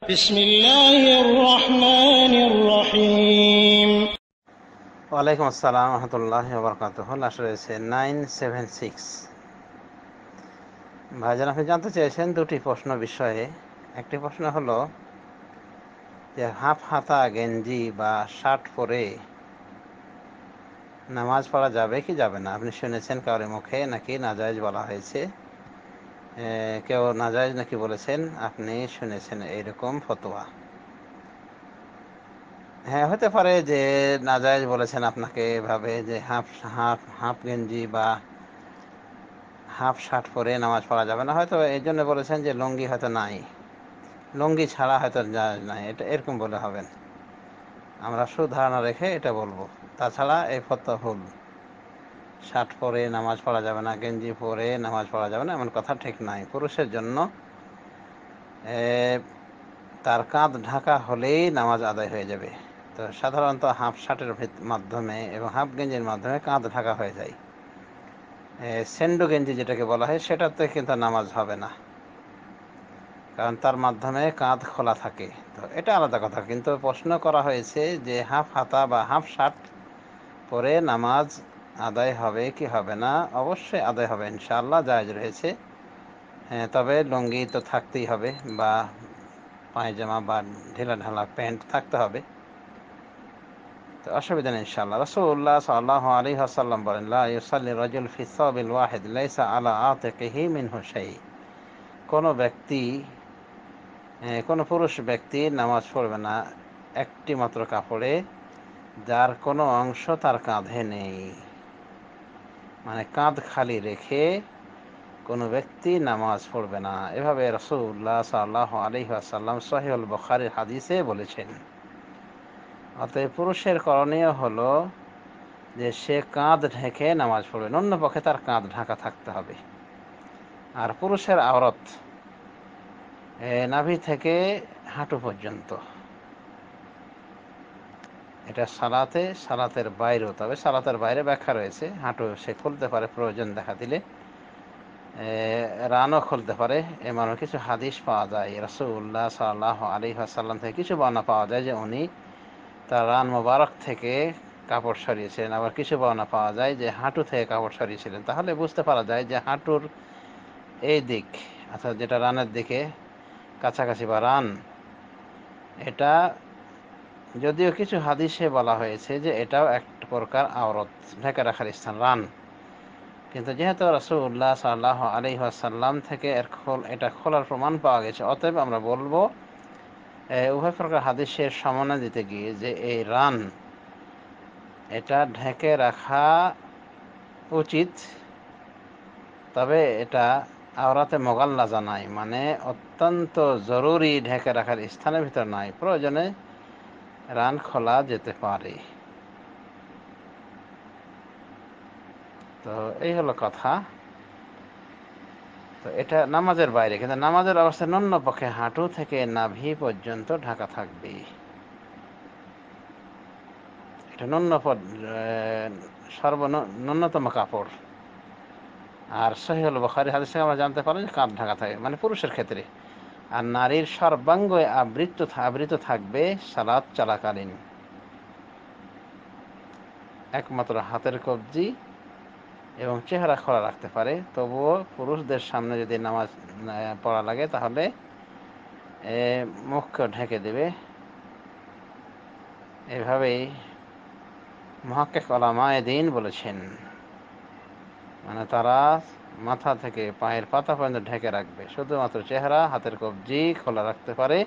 বিসমিল্লাহির রহমানির রহিম। ওয়ালাইকুম আসসালাম রহমতুল্লাহ বরকাতুহ। লাশ রয়েছে 976। ভাইজান, আপনি জানতে চেয়েছেন দুটি প্রশ্ন বিষয়ে। একটি প্রশ্ন হলো যে হাফ হাতা গেঞ্জি বা শার্ট পরে নামাজ পড়া যাবে কি যাবে না। আপনি শুনেছেন কারোর মুখে নাকি নাজায়েজ বলা হয়েছে, কেউ নাজায়েজ নাকি বলেছেন, আপনি শুনেছেন এইরকম ফতোয়া। হ্যাঁ, হতে পারে যে নাজায়েজ বলেছেন আপনাকে এভাবে যে হাফ হাফ হাফ গেঞ্জি বা হাফ শার্ট পরে নামাজ পড়া যাবে না, হয়তো এই জন্য বলেছেন যে লুঙ্গি হয়তো নাই, লুঙ্গি ছাড়া হয়তো জায়েজ নাই, এটা এরকম বলে হবেন। আমরা সুধারণা রেখে এটা বলবো। তাছাড়া এই ফতোয়া ভুল। শার্ট পরে নামাজ পড়া যাবে না, গেঞ্জি পরে নামাজ পড়া যাবে না, এমন কথা ঠিক নাই। পুরুষের জন্য তার কাঁধ ঢাকা হলেই নামাজ আদায় হয়ে যাবে। তো সাধারণত হাফ শার্টের মাধ্যমে এবং হাফ গেঞ্জির মাধ্যমে কাঁধ ঢাকা হয়ে যায়। সেন্ডো গেঞ্জি যেটাকে বলা হয় সেটাতে কিন্তু নামাজ হবে না, কারণ তার মাধ্যমে কাঁধ খোলা থাকে। তো এটা আলাদা কথা। কিন্তু প্রশ্ন করা হয়েছে যে হাফ হাতা বা হাফ শার্ট পরে নামাজ আদায় হবে কি হবে না। অবশ্যই আদায় হবে ইনশাআল্লাহ, জায়েজ রয়েছে। হ্যাঁ, তবে লুঙ্গি তো থাকতেই হবে, বা পায়জামা বা ঢিলা ঢালা প্যান্ট থাকতে হবে। তো অসুবিধা নেই ইনশাআল্লাহ। রাসূলুল্লাহ সাল্লাল্লাহু আলাইহি ওয়াসাল্লাম বলেন, লা ইউসাল্লি রাজুল ফি সাবিল ওয়াহিদ লাইসা আলা আতিকিহি মিনহু শাই। কোনো ব্যক্তি, কোনো পুরুষ ব্যক্তি নামাজ পড়বে না একটি মাত্র কাপড়ে যার কোনো অংশ তার কাঁধে নেই। মানে কাঁধ খালি রেখে কোনো ব্যক্তি নামাজ পড়বে না, এভাবে রাসূলুল্লাহ সাল্লাল্লাহু আলাইহি ওয়াসাল্লাম সহিহুল বুখারীর হাদিসে বলেছেন। অতএব পুরুষের করণীয় হলো যে সে কাঁধ ঢেকে নামাজ পড়বে, অন্য পক্ষে তার কাঁধ ঢাকা থাকতে হবে। আর পুরুষের আওরত নাভি থেকে হাঁটু পর্যন্ত, এটা সালাতের বাইরেও, তবে সালাতের বাইরে ব্যাখ্যা রয়েছে। হাঁটু সে খুলতে পারে প্রয়োজন দেখা দিলে, রানও খুলতে পারে, এমনও কিছু হাদিস পাওয়া যায়। রাসূলুল্লাহ সাল্লাল্লাহু আলাইহি ওয়াসাল্লাম থেকে কিছু বর্ণনা পাওয়া যায় যে উনি তার রান মোবারক থেকে কাপড় সরিয়েছিলেন। আবার কিছু বর্ণনা পাওয়া যায় যে হাঁটু থেকে কাপড় সরিয়েছিলেন। তাহলে বুঝতে পারা যায় যে হাঁটুর এই দিক, অর্থাৎ যেটা রানের দিকে কাছাকাছি বা রান, এটা যদিও কিছু হাদিসে বলা হয়েছে যে এটাও এক প্রকার আওরত, ঢেকে রাখার স্থান রান, কিন্তু যেহেতু রাসূলুল্লাহ সাল্লাল্লাহু আলাইহি ওয়াসাল্লাম থেকে এটা খোলার প্রমাণ পাওয়া গেছে, অতএব আমরা বলবো উভয় প্রকার হাদিসের সমন্বয় দিতে গিয়ে যে এই রান এটা ঢেকে রাখা উচিত, তবে এটা আওরাতে মোগাল্লাজা নাই, মানে অত্যন্ত জরুরি ঢেকে রাখার স্থানের ভিতর নাই, প্রয়োজনে রান খোলা যেতে পারে। তো এই হলো কথা। তো এটা নামাজের বাইরে, কিন্তু নামাজের অবস্থায় ন্যূন পক্ষে হাঁটু থেকে নাভি পর্যন্ত ঢাকা থাকবে। এটা ন্যূনতম কাপড়। আর সহিহুল বুখারী হাদিস থেকে আমরা জানতে পারি কাঁধ ঢাকা থাকে, মানে পুরুষের ক্ষেত্রে। আর নারীর সর্বাঙ্গ আবৃত থাকবে সালাত চলাকালীন, একমাত্র হাতের কবজি এবং চেহারা খোলা রাখতে পারে। তবুও পুরুষদের সামনে যদি নামাজ পড়া লাগে তাহলে মুখকে ঢেকে দেবে। এভাবেই মুহাক্কিক উলামায়ে দ্বীন বলেছেন, মানে তারা মাথা থেকে পায়ের পাতা পর্যন্ত ঢেকে রাখবে, শুধুমাত্র চেহারা হাতের কবজি খোলা রাখতে পারে,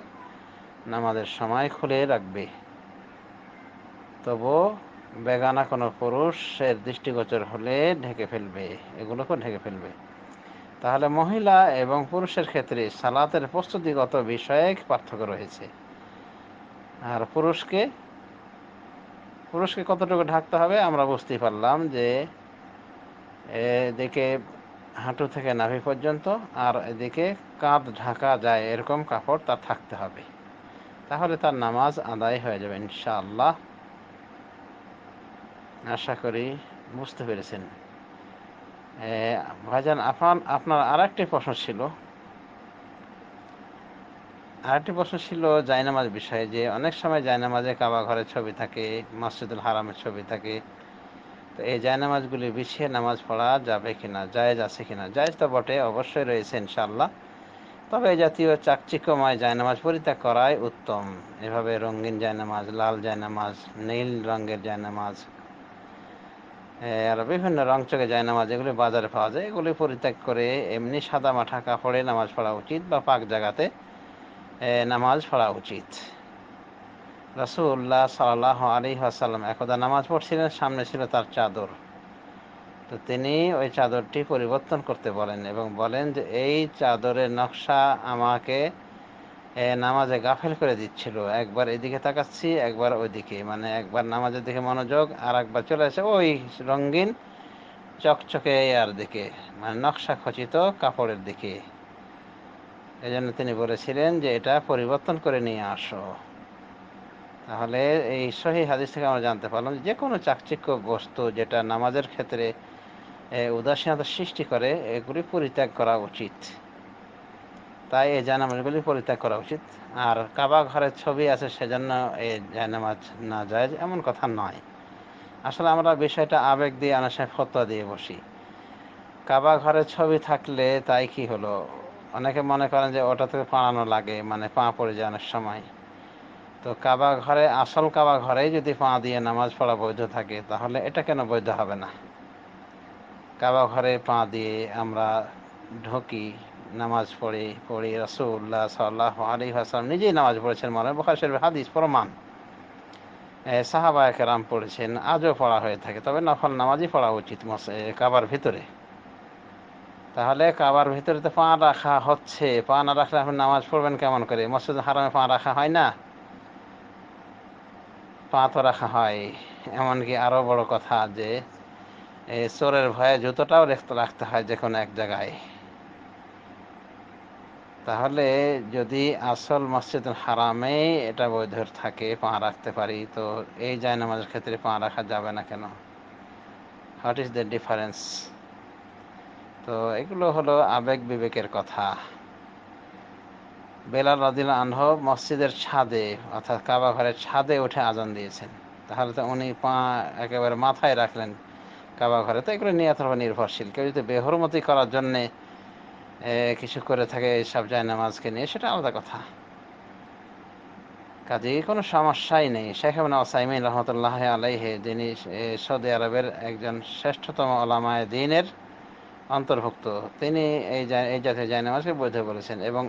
নামাজের সময় খুলে রাখবে। তবু বেগানা কোনো পুরুষের দৃষ্টিগোচর হলে ঢেকে ফেলবে, এগুলোকে ঢেকে ফেলবে। তাহলে মহিলা এবং পুরুষের ক্ষেত্রে সালাতের প্রস্তুতিগত বিষয়ে পার্থক্য রয়েছে। আর পুরুষকে কতটুকু ঢাকতে হবে আমরা বুঝতেই পারলাম যে এদিকে হাঁটু থেকে নাভি পর্যন্ত, আর এদিকে কাঁধ ঢাকা যায় এরকম কাপড় তার থাকতে হবে। তাহলে তার নামাজ আদায় হয়ে যাবে ইনশাআল্লাহ। আশা করি বুঝতে পেরেছেন। ভাইজান, আপনার আর একটি প্রশ্ন ছিল। আরেকটি প্রশ্ন ছিল জায়নামাজ বিষয়ে, যে অনেক সময় জায়নামাজে কাবা ঘরের ছবি থাকে, মসজিদুল হারামের ছবি থাকে। তো এই জায়নামাজগুলি বিছিয়ে নামাজ পড়া যাবে কিনা, জায়েজ আছে কিনা? জায়েজ তো বটে, অবশ্যই রয়েছে ইনশাআল্লাহ। তবে এই জাতীয় চাকচিক্যময় জায়নামাজ পরিত্যাগ করাই উত্তম। এভাবে রঙিন জায়নামাজ, লাল জায়নামাজ, নীল রঙের জায়নামাজ, আর বিভিন্ন রং চোখে জায়নামাজ এগুলি বাজারে পাওয়া যায়, এগুলি পরিত্যাগ করে এমনি সাদা মাঠা কাপড়ে নামাজ পড়া উচিত, বা পাক জায়গাতে নামাজ পড়া উচিত। রাসূলুল্লাহ সাল্লাল্লাহু আলাইহি ওয়াসাল্লাম একদা নামাজ পড়ছিলেন, সামনে ছিল তার চাদর। তো তিনি ওই চাদরটি পরিবর্তন করতে বলেন এবং বলেন যে এই চাদরের নকশা আমাকে নামাজে গাফেল করে দিচ্ছিল। একবার এদিকে তাকাচ্ছি, একবার ওইদিকে, মানে একবার নামাজের দিকে মনোযোগ, আর একবার চলে আসে ওই রঙিন চকচকে আর দিকে, মানে নকশা খচিত কাপড়ের দিকে। এই জন্য তিনি বলেছিলেন যে এটা পরিবর্তন করে নিয়ে আসো। তাহলে এই সহিহ হাদিস থেকে আমরা জানতে পারলাম যে কোনো চাকচিক্য বস্তু যেটা নামাজের ক্ষেত্রে উদাসীনতা সৃষ্টি করে, এগুলি পরিত্যাগ করা উচিত। তাই এই জায়নামাজগুলি পরিত্যাগ করা উচিত। আর কাবা ঘরের ছবি আছে সেজন্য এই জায়নামাজ না যায় এমন কথা নয়। আসলে আমরা বিষয়টা আবেগ দিয়ে অনেক সময় ফতোয়া দিয়ে বসি। কাবা ঘরের ছবি থাকলে তাই কি হলো, অনেকে মনে করেন যে ওটা থেকে পালানো লাগে, মানে পা পড়ে যায় অনেক সময়। তো কাবা ঘরে, আসল কাবা ঘরেই যদি পা দিয়ে নামাজ পড়া বৈধ থাকে, তাহলে এটা কেন বৈধ হবে না? কাবা ঘরে পা দিয়ে আমরা ঢুকি, নামাজ পড়ি। রাসূলুল্লাহ সাল্লাল্লাহু আলাইহি ওয়াসাল্লাম নিজেই নামাজ পড়েছেন, মানে বুখারী শরীফের হাদিস প্রমাণ। সাহাবায়ে কেরাম পড়েছেন, আজও পড়া হয়ে থাকে। তবে নফল নামাজই পড়া উচিত কাবার ভিতরে। তাহলে কাবার ভিতরে তো পা রাখা হচ্ছে, পা না রাখলে আপনি নামাজ পড়বেন কেমন করে? মসজিদুল হারামে পা রাখা হয় না? পা তো রাখা হয়। এমনকি আরো বড় কথা যে চোরের ভয়ে জুতোটাও রাখতে হয় যে কোনো এক জায়গায়। তাহলে যদি আসল মসজিদুল হারামে এটা বৈধ থাকে, পা রাখতে পারি, তো এই জায়নামাজের ক্ষেত্রে পা রাখা যাবে না কেন? What is the difference? তো এগুলো হলো আবেগ বিবেকের কথা। বেলাল রাদিয়াল্লাহু আনহু মসজিদের ছাদে, অর্থাৎ কাবা ঘরের ছাদে উঠে আজান দিয়েছেন। তাহলে তো উনি পা একেবারে মাথায় রাখলেন কাবা ঘরে। তো এগুলো নিয়তের উপর নির্ভরশীল। কেউ যদি বেহুরমতি করার জন্যে কিছু করে থাকে এইসব জায়নামাজকে নিয়ে, সেটা আলাদা কথা। কাজেই কোনো সমস্যাই নেই। শেখ ইবনে উসাইমিন রহমতুল্লাহ আলাইহি, যিনি সৌদি আরবের একজন শ্রেষ্ঠতম ওলামায়ে দ্বীনের অন্তর্ভুক্ত, তিনি এই জাতীয় জায়নামাজকে বৈধ বলেছেন। এবং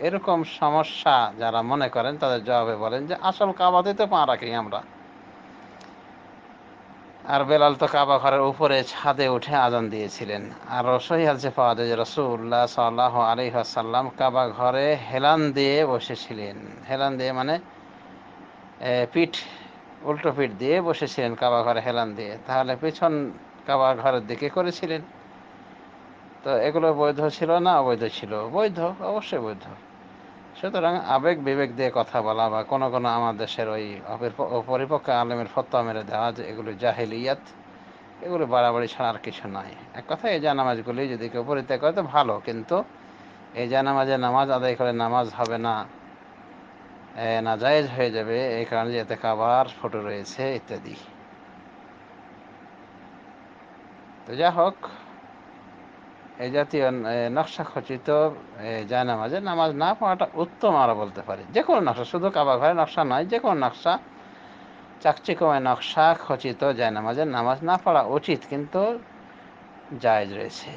এরকম সমস্যা যারা মনে করেন, তাদের জবাবে বলেন যে আসল কাবাতে তো পা রাখি আমরা, আর বেলাল তো কাবা ঘরের উপরে ছাদে উঠে আজান দিয়েছিলেন। আর সহিহ হাদিসে পাওয়া যায় যে রাসূলুল্লাহ সাল্লাল্লাহু আলাইহি ওয়াসাল্লাম কাবা ঘরে হেলান দিয়ে বসেছিলেন। হেলান দিয়ে মানে পিঠ, উল্টো পিঠ দিয়ে বসেছিলেন কাবা ঘরে হেলান দিয়ে। তাহলে পিছন কাবা ঘরের দিকে করেছিলেন। তো এগুলো বৈধ ছিল না অবৈধ ছিল? বৈধ, অবশ্যই বৈধ। সুতরাং আবেগ বিবেক দিয়ে কথা বলা, বা কোনো কোনো আমার দেশের ওই অপরিপক্ক আলেমের ফতোয়া মেরে দেওয়া যে এগুলো জাহেলিয়াত, এগুলো বাড়াবাড়ি ছাড়া আর কিছু নয়। এক কথা, এই জানামাজগুলি যদি কেউ পরিত্যাগ করে তো ভালো, কিন্তু এই জানামাজে নামাজ আদায় করে নামাজ হবে না, নাজায়েজ হয়ে যাবে, এই কারণে যে এতে কাবার ফটো রয়েছে ইত্যাদি। তো যা হোক, এই জাতীয় নকশা খচিত জায়নামাজে নামাজ না পড়াটা উত্তম আমরা বলতে পারি। যে কোনো নকশা, শুধু কাবা ঘরের নকশা নয়, যে কোনো নকশা, চাকচিক্যময় নকশা খচিত জায়নামাজে নামাজ না পড়া উচিত, কিন্তু জায়েজ রয়েছে।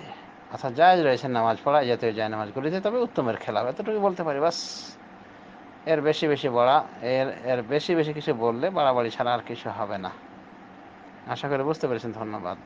অর্থাৎ জায়েজ রয়েছে নামাজ পড়া এই জাতীয় জায়নামাজগুলিতে, তবে উত্তমের খেলাফ, এতটুকু বলতে পারি বাস। এর বেশি বেশি বলা, এর বেশি বেশি কিছু বললে বাড়াবাড়ি ছাড়া আর কিছু হবে না। আশা করি বুঝতে পেরেছেন। ধন্যবাদ।